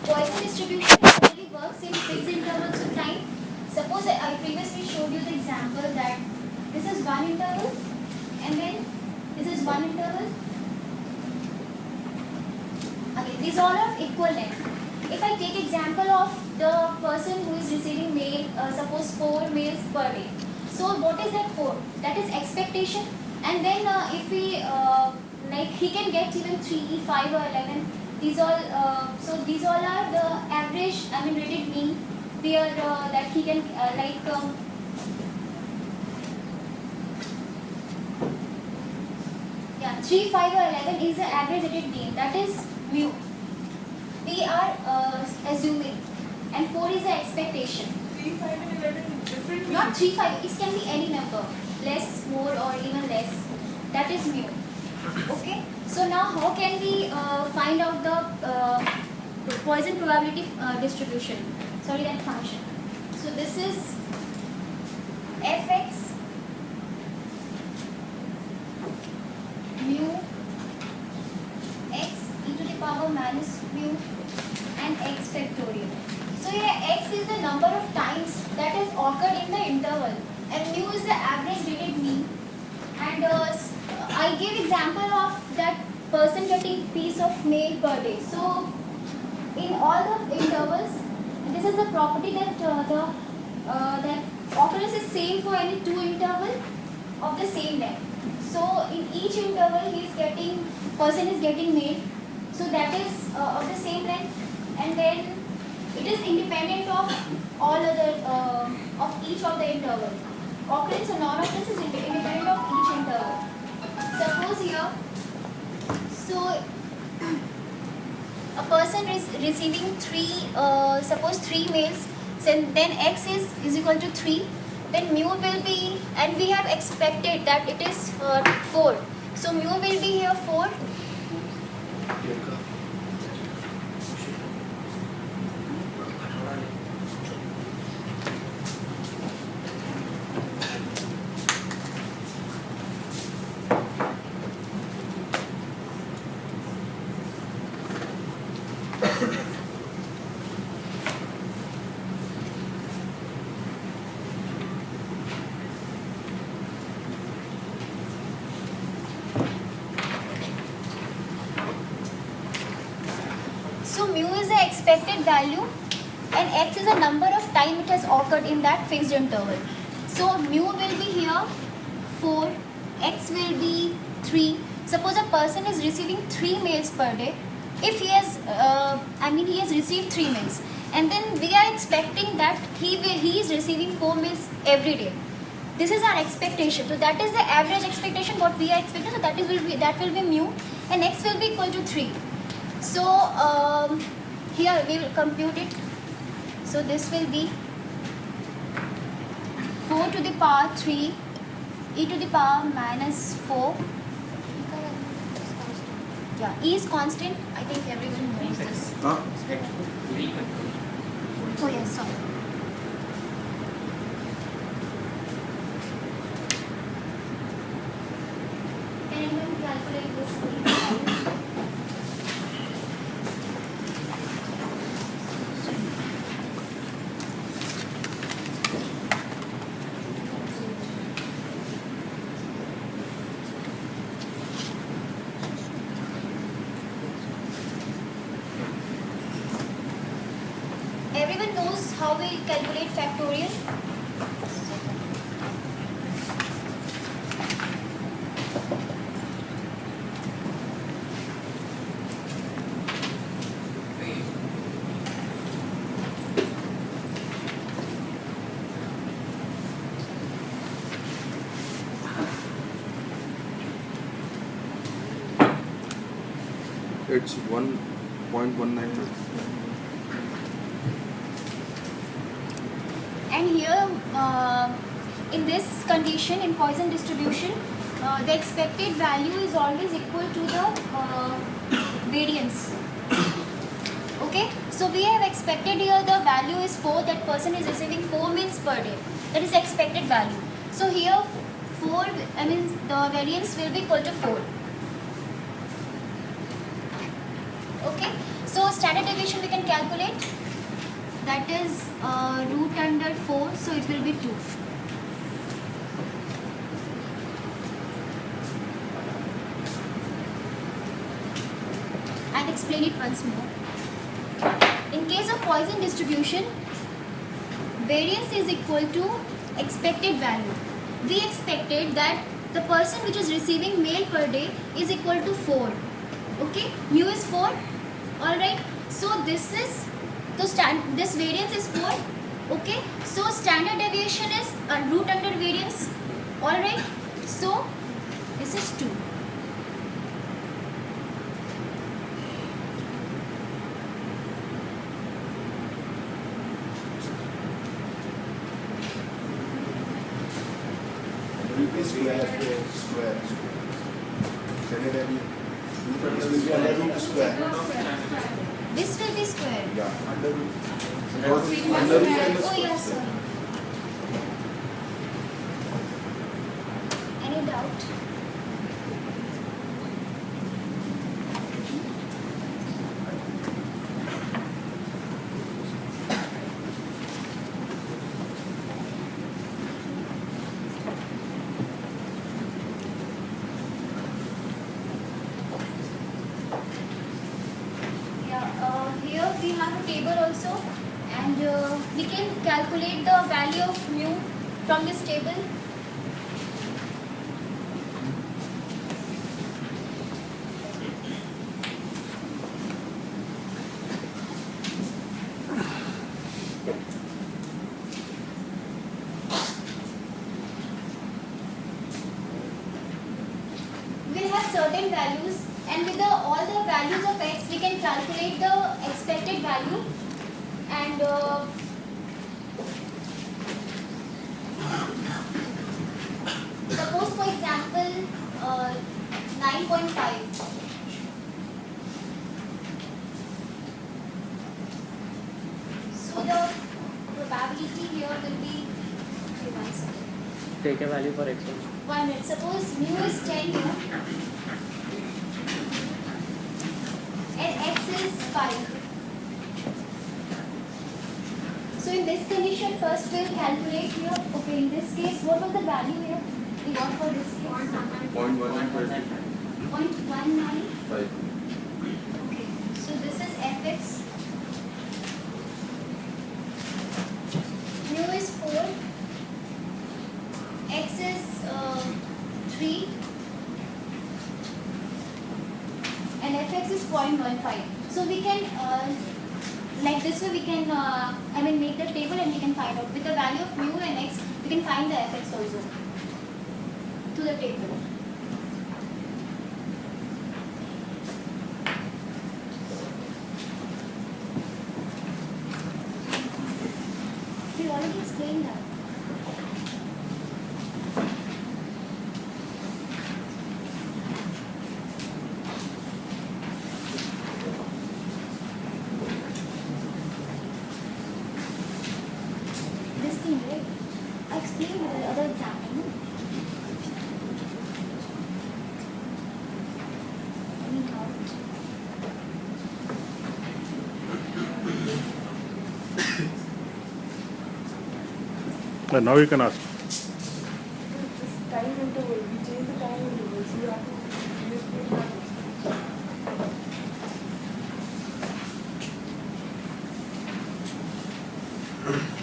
Poisson distribution only works in fixed intervals of time. Suppose I previously showed you the example that this is one interval and then this is one interval. Okay, these all are equal length. If I take example of the person who is receiving mail, suppose 4 mails per day. So what is that 4? That is expectation. And then if we like he can get even 3, 5 or 11. These all so these all are the average, I mean rated mean where that he can yeah, 3, 5 or 11 is the average rated mean. That is mu. We are assuming, and 4 is the expectation. 3, 5 and 11 different. Not 3, 5. It can be any number, less, more, or even less. That is mu. Okay. So now, how can we find out the Poisson probability distribution? Sorry, that function. So this is fx mu x e to the power minus mu and x factorial. So here x is the number of times that has occurred in the interval and mu is the average rated mean. And I give example of that person getting piece of mail per day. So in all the intervals, this is the property that that occurrence is same for any two interval of the same length. So in each interval person is getting mail. So that is of the same length, and then it is independent of all other of each of the interval. Occurrence or non-occurrence is independent of each interval. Suppose here, so a person is receiving suppose 3 mails, so then x is equal to 3, then mu will be, and we have expected that it is 4. So mu will be here 4. So mu is the expected value and x is the number of time it has occurred in that fixed interval. So mu will be here 4, x will be 3. Suppose a person is receiving 3 mails per day. If he has, he has received 3 mails, and then we are expecting that he is receiving 4 mails every day. This is our expectation. So that is the average expectation what we are expecting. So that will be mu, and x will be equal to 3. So here we will compute it. So this will be 4 to the power 3 e to the power minus 4. Yeah, e is constant. I think everyone knows this. Oh yes, sorry. Can anyone calculate this, please? Everyone knows how we calculate factorial? It's 1.19. And here, in this condition, in Poisson distribution, the expected value is always equal to the variance. Okay, so we have expected here the value is 4, that person is receiving 4 mails per day. That is the expected value. So here 4, the variance will be equal to 4. Okay, so standard deviation we can calculate, that is root under 4, so it will be 2. I'll explain it once more. In case of Poisson distribution, variance is equal to expected value. We expected that the person which is receiving mail per day is equal to 4. Okay, mu is 4. Alright, so this variance is 4. Okay, so standard deviation is root under variance. Alright, so this is 2. Square. Standard deviation. This will be under root square. This will be square. Yeah, under root. Oh yeah, sorry. Any doubt? Here we have a table also, and we can calculate the value of mu from this table. We'll have certain values, and with all the values of x we can calculate the expected value, and suppose for example 9.5. So the probability here will be, okay, 1 second. Take a value for x1. 1 minute. Suppose mu is 10 here and x is 5. So in this condition, first we'll calculate here. Okay, in this case, what was the value here we got for this case? 0.19. 0.195. Okay, so this is fx. Mu is 4. X is 3 and fx is 0.15. So we can like this way we can make the table and we can find out with the value of mu and x we can find the fx also to the table. We already explained that. This thing, right? I explained in the other example. No? Any doubt? Now you can ask. This time interval, we change the time interval, so you have to use it.